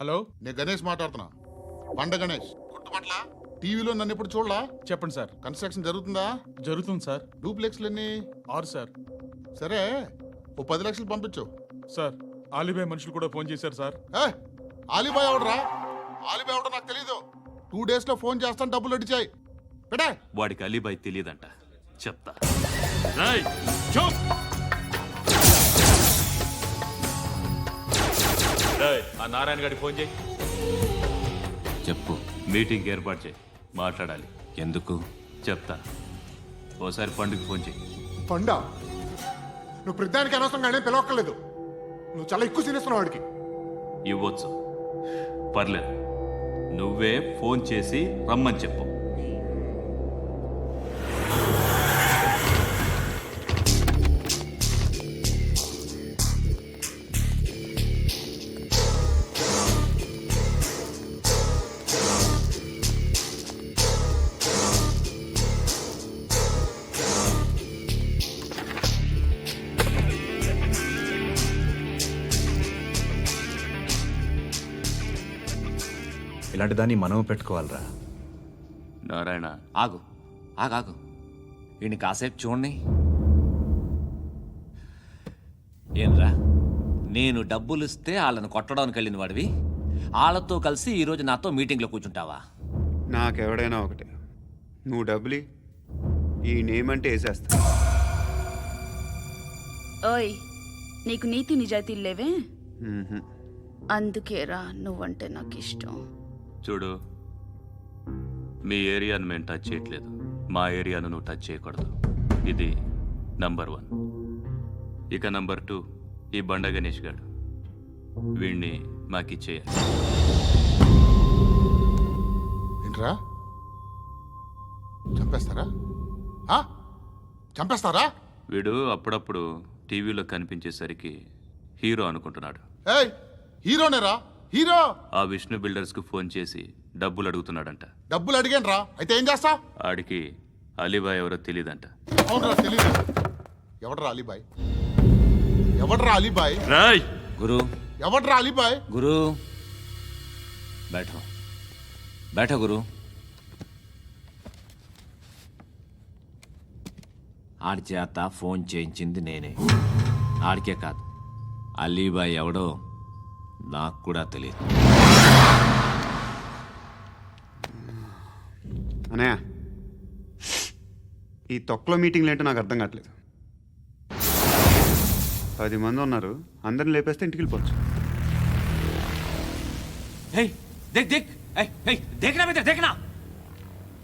Hello, నేను గణేష్ మాట్లాడుతున్నా. బండ గణేష్ గుర్తుపట్ల. టీవీలో నన్ను ఎప్పుడు చూడలా? చెప్పండి సార్. కన్స్ట్రక్షన్ జరుగుతుందా? జరుగుతుంది సార్. డూప్లెక్స్లు ఎన్ని? 6 సార్. సరే, ఓ 10 లక్షలు పంపించు. సార్, ఆలిబాయ్ మనుషులు కూడా ఫోన్ చేశారు సార్. ఆలిబాయ్ ఎవడరా? ఆలిబాయ్ ఎవడో నాకు తెలీదు. 2 days లో ఫోన్ చేస్తాను, డబ్బులు అడిచాయి పెడే. వాడికి అలీబాయ్ తెలియదంట, చెప్తా. ఆ నారాయణ గారికి ఫోన్ చేయి. చెప్పు. మీటింగ్ ఏర్పాటు చేయి, మాట్లాడాలి. ఎందుకు? చెప్తా. ఓసారి పండుగ ఫోన్ చేయి. పండా, నువ్వు ప్రతిదానికి అనవసరంగానే పిలవక్కర్లేదు. నువ్వు చాలా ఎక్కువ సీనిస్తున్నావు వాడికి. ఇవ్వచ్చు, పర్లేదు. నువ్వే ఫోన్ చేసి రమ్మని చెప్పు. ఇలాంటి దాన్ని మనం పెట్టుకోవాలరా. నారాయణ, ఆగు ఆగాగు. వీడిని కాసేపు చూడండి. ఏంరా, నేను డబ్బులు ఇస్తే వాళ్ళని కొట్టడానికి వెళ్ళిన వాడివి, వాళ్ళతో కలిసి ఈరోజు నాతో మీటింగ్లో కూర్చుంటావా? నాకెవడైనా ఒకటే. నువ్వు డబ్బులి, ఈ నేమ్ అంటే వేసేస్తా. ఓయ్, నీకు నీతి నిజాయితీలు లేవే? మ్మ్హ్మ్. అందుకేరా నువ్వంటే నాకు ఇష్టం. చూడు, మీ ఏరియాను మేము టచ్ చేయట్లేదు, మా ఏరియాను నువ్వు టచ్ చేయకూడదు. ఇది నంబర్ 1. ఇక నంబర్ 2, ఈ బండ గణేష్ గారు. వీణ్ణి మాకిచ్చేయాలి. ఏంట్రా, చంపేస్తారా? చంపేస్తారా? వీడు అప్పుడప్పుడు టీవీలో కనిపించేసరికి హీరో అనుకుంటున్నాడు. ఏయ్, హీరోనేరా, హీరో. ఆ విష్ణు బిల్డర్స్కు ఫోన్ చేసి డబ్బులు అడుగుతున్నాడంట. డబ్బులు అడిగాను రా, అయితే ఏం చేస్తా? ఆడికి అలీబాయ్ ఎవరో తెలియదంట. అవునరా, తెలీదు. ఎవడరా అలీబాయ్? ఎవడరా అలీబాయ్? రాయ్ గురు, ఎవడరా అలీబాయ్? గురు బైఠో బైఠో గురు. ఆడి చేత ఫోన్ చేయించింది నేనే. ఆడికే కాదు, అలీబాయ్ ఎవడో నాకు కూడా తెలియదు. అనయ్య, ఈ తొక్కలో మీటింగ్లు ఏంటో నాకు అర్థం కావట్లేదు. 10 మంది ఉన్నారు, అందరిని లేపేస్తే ఇంటికి వెళ్ళిపోవచ్చు. देखना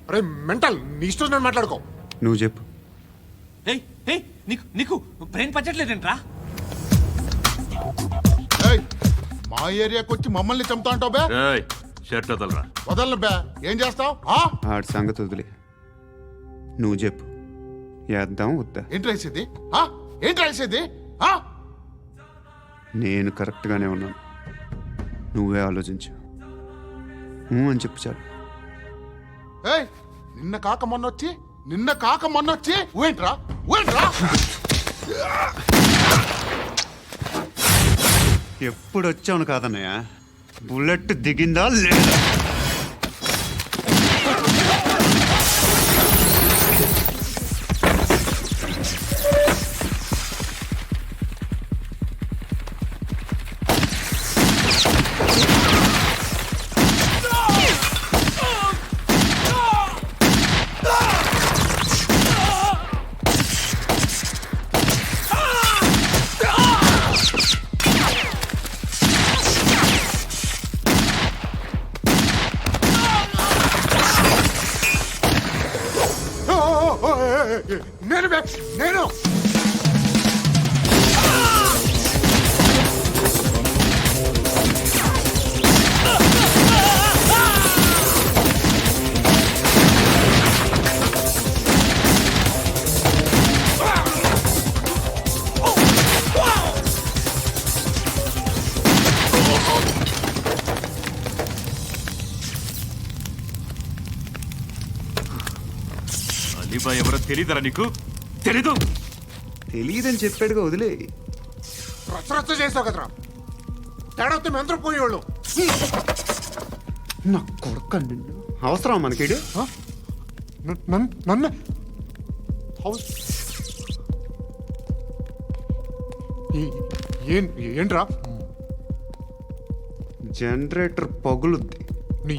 అరే మెంటల్, నీ ఇష్టం నేను మాట్లాడుకో. నువ్వు చెప్పు. నీకు బ్రెయిన్ పచ్చట్లేదంట్రా? ఏయ్, మా ఏరియాకి వచ్చి మమ్మల్ని చంపుతా అంటావు బే? రాయ్, షర్ట్ వదలరా. వదలను బే. ఏం చేస్తావు? ఆడి సంగతి వదిలే, నువ్వు చెప్పు. వేద్దాం వద్దా? ఏంటి రాసేది? ఏంటి రాసేది? నేను కరెక్ట్గానే ఉన్నాను, నువ్వే ఆలోచించు. అని చెప్పు చాలు. ఏయ్, నిన్న కాక మొన్నొచ్చి ఊయంట్రా. ఎప్పుడు వచ్చావును కాదన్నయ్య, బుల్లెట్ దిగిందా లేదా? నేను అలీబాయ్ ఎవరో తెలీదరా నీకు? తెలీదు? తెలియదని చెప్పాడుగా, వదిలే. రచ్చ చేసావు కదరా. తేడా వస్తే మెంతరం పోయేవాళ్ళు. నా కొడుకు నిన్ను అవసరం మనకిడు నన్ను ఏంట్రా జనరేటర్ పగులుద్ది. నీ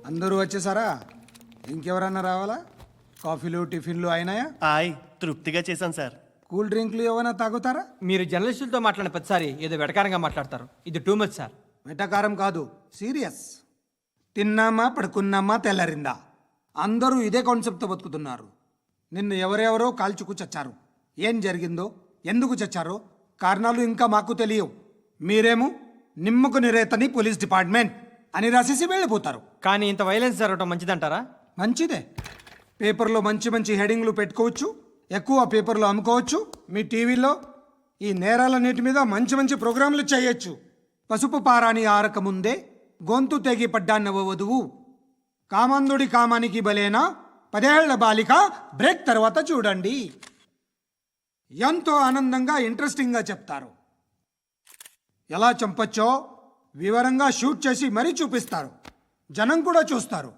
అందరూ వచ్చేసారా? ఇంకెవరన్నా రావాలా? కాఫీలు టిఫిన్లు అయినాయా? తృప్తిగా చేశాను సార్. కూల్ డ్రింక్లు ఏమైనా తాగుతారా? మీరు జర్నలిస్టులతో మాట్లాడిన ప్రతిసారి ఏదో వెటకారంగా మాట్లాడతారు. ఇది టూ మచ్ సార్. వెటకారం కాదు, సీరియస్. తిన్నామా పడుకున్నామా తెల్లరిందా, అందరూ ఇదే కాన్సెప్ట్తో బతుకుతున్నారు. నిన్ను ఎవరెవరో కాల్చుకు చచ్చారు. ఏం జరిగిందో, ఎందుకు చచ్చారో కారణాలు ఇంకా మాకు తెలియవు. మీరేమో నిమ్మకు నిరేతని పోలీస్ డిపార్ట్మెంట్ అని రాసేసి వెళ్ళిపోతారు. కానీ ఇంత వైలెన్స్ జరగడం మంచిదంటారా? మంచిదే. పేపర్లో మంచి మంచి హెడింగ్లు పెట్టుకోవచ్చు, ఎక్కువ పేపర్లు అమ్ముకోవచ్చు. మీ టీవీలో ఈ నేరాలన్నిటి మీద మంచి మంచి ప్రోగ్రాంలు చేయొచ్చు. పసుపు పారాని ఆరక ముందే గొంతు తెగి పడ్డాన్నవ వధువు, కామందుడి కామానికి బలేనా 10 ఏళ్ల బాలిక బ్రేక్ తర్వాత చూడండి. ఎంతో ఆనందంగా ఇంట్రెస్టింగ్గా చెప్తారు. ఎలా చంపచ్చో వివరంగా షూట్ చేసి మరీ చూపిస్తారు. జనం కూడా చూస్తారు.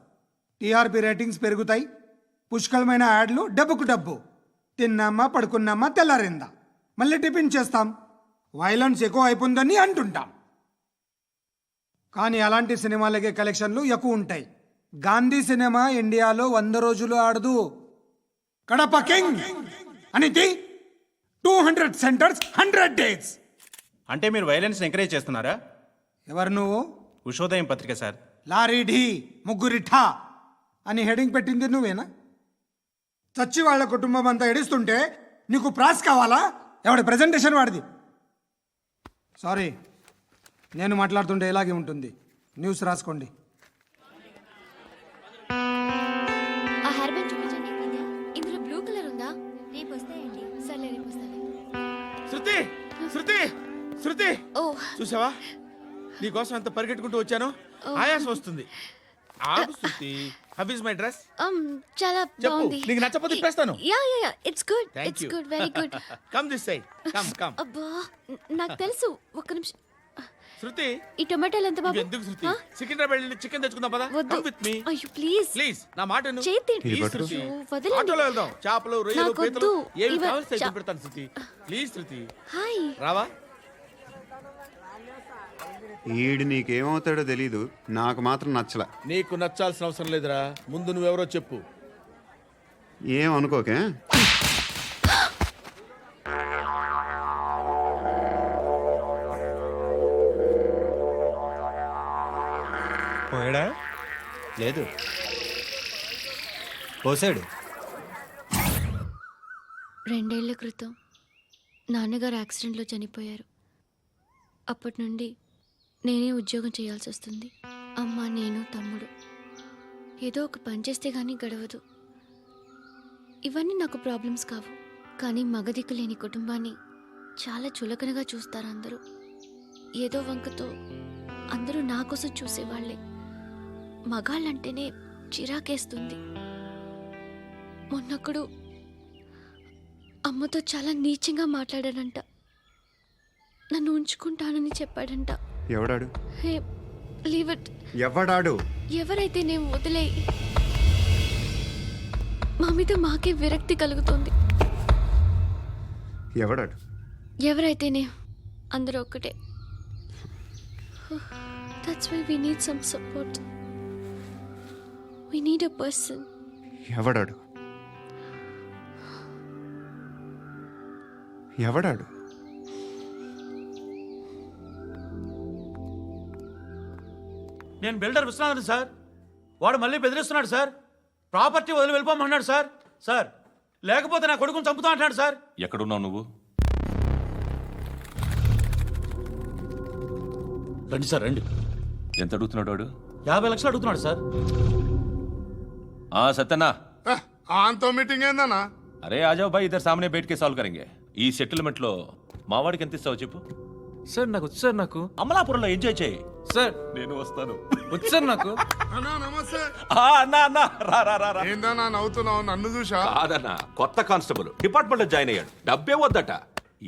టీఆర్పీ రేటింగ్స్ పెరుగుతాయి. పుష్కలమైన యాడ్లు, డబ్బుకు డబ్బు. తిన్నామా పడుకున్నామా తెల్లారిందా, మళ్ళీ టిఫిన్ చేస్తాం. వైలెన్స్ ఎక్కువ అయిపోయిందని అంటుంటాం. కానీ అలాంటి సినిమాలకే కలెక్షన్లు ఎక్కువ ఉంటాయి. గాంధీ సినిమా ఇండియాలో 100 రోజులు ఆడదు. కడప కింగ్ అనితి 200 సెంటర్స్ 100 డేస్. అంటే మీరు వైలెన్స్ ఎంకరేజ్ చేస్తున్నారా? ఎవరు నువ్వు? ఉషోదయం పత్రిక సార్. లారీ ఢీ ముగ్గురిఠా అని హెడింగ్ పెట్టింది నువ్వేనా? చచ్చి వాళ్ళ కుటుంబం అంతా ఎడుస్తుంటే నీకు ప్రాస్ కావాలా? ఎవడి ప్రజెంటేషన్ వాడిది. సారీ, నేను మాట్లాడుతుంటే ఇలాగే ఉంటుంది. న్యూస్ రాసుకోండి. ఆ హెయిర్ బ్యాండ్ చూపించండి. ఇందులో బ్లూ కలర్ ఉందా? రేపు వస్తాయండి. సర్లే, రేపు వస్తాను. శృతి శృతి శృతి, ఓ చూసావా నీకోసం ఎంత పరిగెట్టుకుంటూ వచ్చాను. ఆయాసం వస్తుంది. ఆగు Shruti. How is my dress? చాలా చెప్పు. బాగుంది. నీకు నచ్చకపోతే తిప్పేస్తాను. Yeah yeah yeah, it's good. Thank it's you. Good, very good. Come this side. Come come. అబ్బా, నాకు తెలుసు. ఒక్క నిమిషం. శృతి, ఈ టొమాటోలు ఎంత బాబు? ఎందుకు శృతి? సికింద్రాబాద్ వెళ్ళి చికెన్ తెచ్చుకుందాం పదా. వద్దు. కమ్ విత్ మీ అయ్యో ప్లీజ్ ప్లీజ్. నా మాట విను. చేతి Please, శృతి. వదలండి. ఆటోలో వెళ్దాం. చేపలు, రొయ్యలు, నాకు పీతలు వద్దు. ఏమి ఇవ- కావాలి చా- పెడతాను శృతి. Please Shruti, hi. రావా? ఈడు నీకేమవుతాడో తెలీదు, నాకు మాత్రం నచ్చలా. నీకు నచ్చాల్సిన అవసరం లేదురా. ముందు నువ్వెవరో చెప్పు. ఏం అనుకోకే. పోయాడా? లేదు, పోసాడు. 2 ఏళ్ల క్రితం నాన్నగారు యాక్సిడెంట్లో చనిపోయారు. అప్పటి నుండి నేనే ఉద్యోగం చేయాల్సి వస్తుంది. అమ్మ, నేను, తమ్ముడు ఏదో ఒక పని చేస్తే కానీ గడవదు. ఇవన్నీ నాకు ప్రాబ్లమ్స్ కావు. కానీ మగదిక్కు లేని కుటుంబాన్ని చాలా చులకనగా చూస్తారు అందరూ. ఏదో వంకతో అందరూ నా కోసం చూసేవాళ్లే. మగాళ్ళంటేనే చిరాకేస్తుంది. మొన్నొక్కడు అమ్మతో చాలా నీచంగా మాట్లాడాడంట. నన్ను ఉంచుకుంటానని చెప్పాడంట. ఎవడాడు? హే, లీవ్ ఇట్. ఎవడాడు? ఎవరైతే నేను వదిలే. మా మీద మాకే విరక్తి కలుగుతుంది. ఎవడాడు? ఎవరైతేనే అందరూ ఒక్కటే. That's why we need some support. We need a person. ఎవడాడు? ఎవడాడు? నేను బిల్డర్ విశ్వనాథన్ సార్. వాడు మళ్ళీ బెదిరిస్తున్నాడు సార్. ప్రాపర్టీ వదిలి వెళ్ళిపోమన్నాడు సార్. సార్, లేకపోతే నా కొడుకుని చంపుతా అంటున్నాడు సార్. ఎక్కడున్నావు నువ్వు? రండి సార్, రండి. ఎంత అడుగుతున్నాడు వాడు? 50 లక్షలు అడుగుతున్నాడు సార్. సత్యనా, ఆంతో మీటింగ్ ఏందన్నా? అరే ఆజావ్ భాయ్, ఇద్దరు సామనే బయట కే సాల్వ్ కరెంగే. ఈ సెటిల్మెంట్ లో మా వాడికి ఎంత ఇస్తావు చెప్పు. సార్ నాకు వచ్చు సార్. నాకు అమలాపురంలో ఎంజాయ్ చేయి సార్. నేను వస్తాను. వచ్చు సార్ నాకు. అన్నా నమస్తే. అన్నా అన్నా, రా రా రా రా. ఏందన్నా నవ్వుతున్నావు? నన్ను చూసా? కాదన్నా, కొత్త కానిస్టేబుల్ డిపార్ట్మెంట్ లో జాయిన్ అయ్యాడు. డబ్బే వద్దట.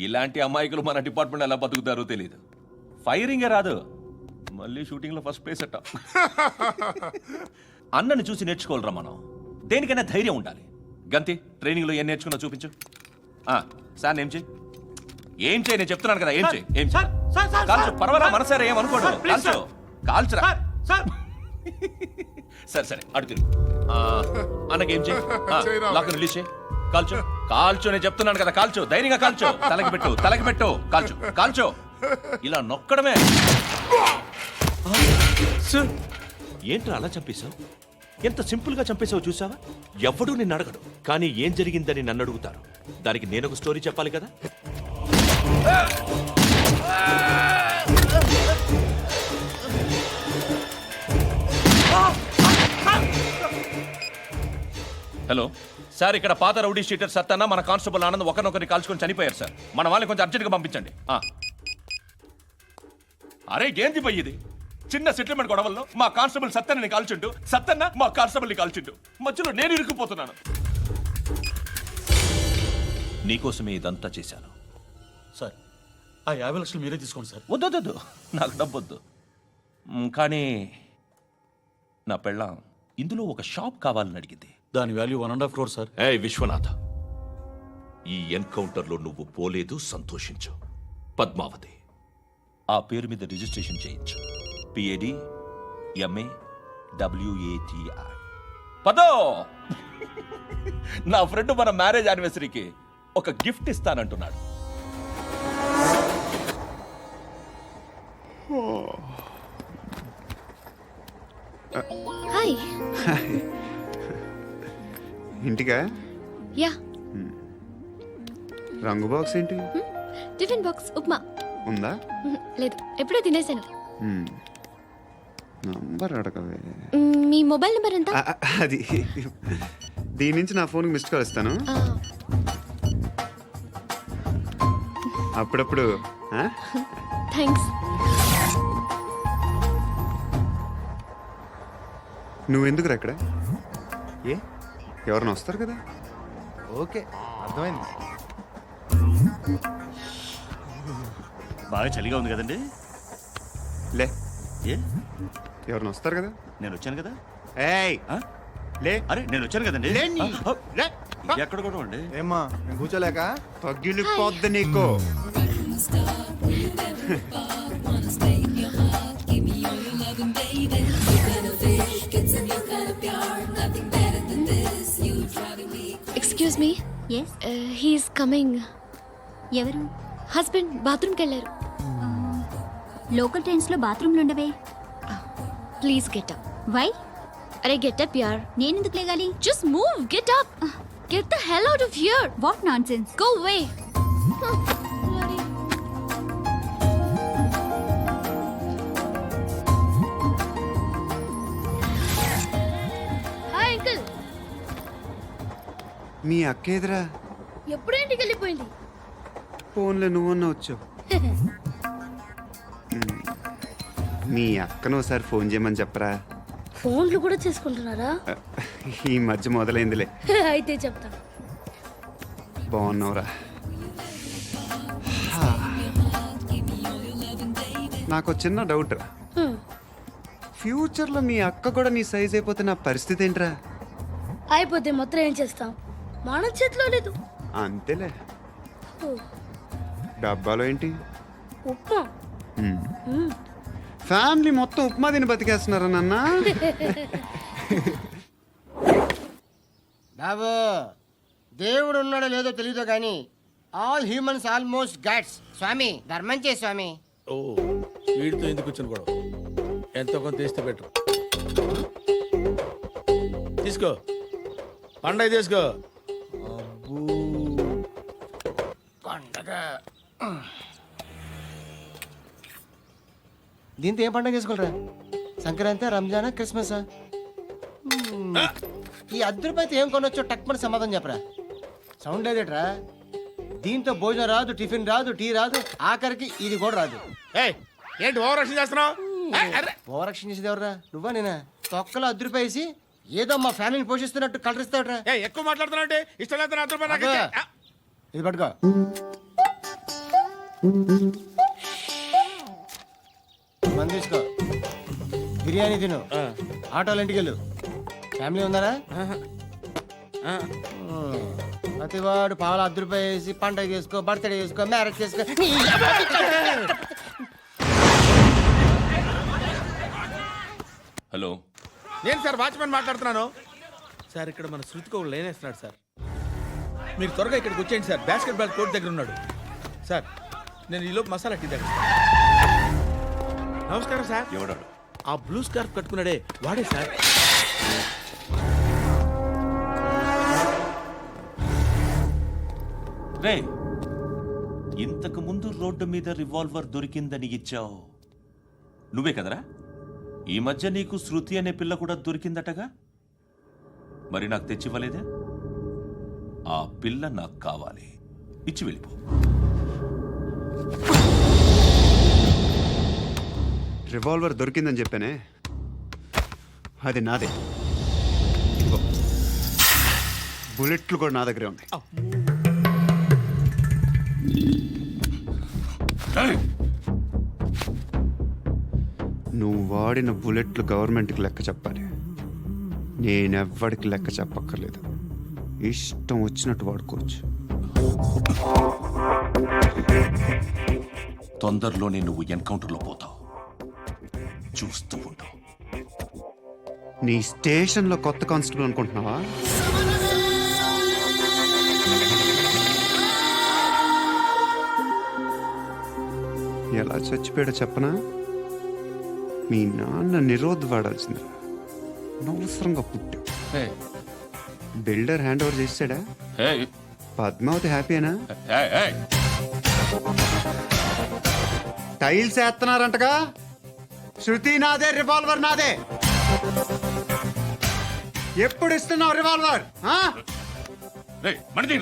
ఇలాంటి అమాయకులు మన డిపార్ట్మెంట్ ఎలా బతుకుతారో తెలియదు. ఫైరింగే రాదు మళ్ళీ షూటింగ్లో ఫస్ట్ ప్లేస్ అట్ట అన్నని చూసి నేర్చుకోవాలరా మనం. దేనికైనా ధైర్యం ఉండాలి. గంతి ట్రైనింగ్లో ఏం నేర్చుకున్నా చూపించు. సార్ ఏం చేయి ఏం చేయి నేను చెప్తున్నాను కదా. ఏం చేయి ఏం చేయి కాల్చు. పర్వాలా మనసారా ఏమనుకోడు. కాల్చు కాల్చురా. సరే సరే అడు తిరుగు. అన్నకేం చేయి లాక్ రిలీజ్ చేయి. కాల్చు కాల్చు నేను చెప్తున్నాను కదా. కాల్చు ధైర్యంగా కాల్చు. తలకి పెట్టు తలకి పెట్టు. కాల్చు కాల్చు. ఇలా నొక్కడమే. ఏంట్రా అలా చంపేశావు? ఎంత సింపుల్ గా చంపేశావు చూసావా? ఎవడూ నిన్ను అడగడు, కానీ ఏం జరిగిందని నన్ను అడుగుతారు. దానికి నేను ఒక స్టోరీ చెప్పాలి కదా. హలో సార్, ఇక్కడ పాత రౌడీ షీటర్ సత్తన్న మన కానిస్టేబుల్ ఆనంద్ ఒకరినొకరిని కాల్చుకొని చనిపోయారు సార్. మన వాళ్ళని కొంచెం అర్జెంట్గా పంపించండి. అరే ఏంది పోయి ఇది? చిన్న సెటిల్మెంట్ గొడవల్లో మా కానిస్టేబుల్ సత్తన్నని కాల్చుంటూ సత్తన్న మా కానిస్టేబుల్ని కాల్చుంటూ మధ్యలో నేను ఇరుక్కుపోతున్నాను. నీకోసమే ఇదంతా చేశాను. సార్ ఆ 50 లక్షలు మీరే తీసుకోండి సార్. వద్దొద్దు నాకు డబ్బొద్దు. కానీ నా పెళ్ళాం ఇందులో ఒక షాప్ కావాలని అడిగింది. దాని వాల్యూ 1.5 crore సార్. ఏ విశ్వనాథ, ఈ ఎన్కౌంటర్లో నువ్వు పోలేదు, సంతోషించు. పద్మావతి ఆ పేరు మీద రిజిస్ట్రేషన్ చేయించు. PAD MA WATI. పదో నా ఫ్రెండ్ మన మ్యారేజ్ యానివర్సరీకి ఒక గిఫ్ట్ ఇస్తానంటున్నాడు. హాయ్. ఇంటికా? యా. రంగు బాక్స్ ఏంటి? టిఫిన్ బాక్స్ ఉప్మా ఉందా? లేదు, ఎప్పుడో తినేసాను. నంబర్ అడగవే. మీ మొబైల్ నెంబర్ ఎంత? అది దీని నుంచి నా ఫోన్కి మిస్డ్ కాల్ ఇస్తాను. అప్పుడప్పుడు. థ్యాంక్స్. నువ్వెందుకు అక్కడ? ఏ ఎవరైనా వస్తారు కదా. ఓకే అర్థమైంది. బాగా చలిగా ఉంది కదండి. లే ఏ ఎవరైనా వస్తారు కదా. నేను వచ్చాను కదా. ఏయ్ లే. అరే నేను వచ్చాను కదండి. లే. ఎక్కడ కూడా అండి. ఏమ్మా నేను కూర్చోలేక? పగిలిపోద్ది నీకు. Excuse me. Yes. He's coming. ఎవరు? హస్బెండ్ బాత్రూమ్కి వెళ్ళారు. లోకల్ ట్రైన్స్లో బాత్రూమ్లు ఉండవే. Please get up. వై? అరే గెట్ అప్ యార్. నేనెందుకు లేగాలి? Just move. Get up. Get the hell out of here. What nonsense. Go away. Hi uncle. మీ అక్క ఎదురా? ఎప్పుడు ఇంటికి వెళ్ళిపోయింది. ఫోన్లో నువ్వన్నా వచ్చావు. మీ అక్కను ఒకసారి ఫోన్ చేయమని చెప్పరా. ఫోన్లు కూడా చేసుకుంటున్నారా? ఈ మధ్య మొదలైందిలే. అయితే చెప్తా. బాగున్నావురా. నాకు చిన్న డౌట్ రా. ఫ్యూచర్లో మీ అక్క కూడా నీ సైజ్ అయిపోతే నా పరిస్థితి ఏంట్రా? అయిపోతే మొత్తం ఏం చేస్తాం? మన చేతిలో లేదు. అంతేలే. డబ్బాలో ఏంటి? ఉప్మా. ఫ్యామిలీ మొత్తం ఉప్మా తిని బతికేస్తున్నారా నాన్న? బాబు, దేవుడు ఉన్నాడో లేదో తెలియదు కానీ ఆల్ హ్యూమన్స్ ఆల్మోస్ట్ గాడ్స్. స్వామి ధర్మం చే స్వామి. ఓ వీడితో ఎందుకు వచ్చిన గొడవ? ఎంతో కొంత తీస్తే బెటర్. తీసుకో పండగ తీసుకో. పండగ దీంతో ఏం పండుగ చేసుకోలేరా? సంక్రాంతి, రంజానా, క్రిస్మసా? ఈ ₹10 ఏం కొనొచ్చో టక్మని సమాధానం చెప్పరా. సౌండ్ లేదేట్రా? దీంతో భోజనం రాదు, టిఫిన్ రాదు, టీ రాదు, ఆఖరికి ఇది కూడా రాదు. ఏంటి ఓవర్ యాక్షన్ చేస్తున్నావు? ఓవర్ యాక్షన్ చేసేది ఎవరా? నువ్వా నేనా? తొక్కలో ₹10 వేసి ఏదో మా ఫ్యామిలీని పోషిస్తున్నట్టు కలరిస్తావుట్రా. ఎక్కువ మాట్లాడుతున్నావు. ఇష్టం లేదు అబ్బా, ఇది పట్టుకో. మంది తీసుకో బిర్యానీ తిను ఆటోలు ఇంటికి వెళ్ళు ఫ్యామిలీ ఉన్నారా ప్రతివాడు పావులు ₹10 వేసి పండగ చేసుకో బర్త్డే చేసుకో మ్యారేజ్ చేసుకో హలో నేను సార్ వాచ్మెన్ మాట్లాడుతున్నాను సార్. ఇక్కడ మన శృతికి ఒక లైన్ వేస్తున్నాడు సార్. మీరు త్వరగా ఇక్కడికి వచ్చేయండి సార్. బాస్కెట్ బాల్ కోర్ట్ దగ్గర ఉన్నాడు సార్. నేను ఈలోపు మసాలా టీ దగ్గర. నమస్కారం సార్. ఎవడాడు? ఆ బ్లూ స్కార్ఫ్ కట్టుకున్నాడే వాడే సార్. రే, ఇంతకు ముందు రోడ్డు మీద రివాల్వర్ దొరికిందని ఇచ్చావు నువ్వే కదరా? ఈ మధ్య నీకు శృతి అనే పిల్ల కూడా దొరికిందటగా, మరి నాకు తెచ్చివ్వలేదే? ఆ పిల్ల నాకు కావాలి, ఇచ్చి వెళ్ళిపో. రివాల్వర్ దొరికిందని చెప్పానే, అది నాదే. ఇదిగో, బుల్లెట్లు కూడా నా దగ్గరే ఉన్నాయి. నువ్వు వాడిన బుల్లెట్లు గవర్నమెంట్కి లెక్క చెప్పాలి. నేనెవ్వడికి లెక్క చెప్పక్కర్లేదు. ఇష్టం వచ్చినట్టు వాడుకోవచ్చు. తొందరలోనే నువ్వు ఎన్కౌంటర్లో పోతావు, చూస్తూ ఉంటావు. నీ స్టేషన్లో కొత్త కానిస్టేబుల్ అనుకుంటున్నావా? ఎలా చచ్చిపోయాడో చెప్పనా? మీ నాన్న నిరోధ్ వాడాల్సింది, అనవసరంగా పుట్టావు. బిల్డర్ హ్యాండ్ ఓవర్ చేసాడా? పద్మావతి హ్యాపీనా? టైల్స్ వేస్తున్నారంటగా. శృతి నాదే, రివాల్వర్ నాదే. ఎప్పుడు ఇస్తున్నావు రివాల్వర్? మణి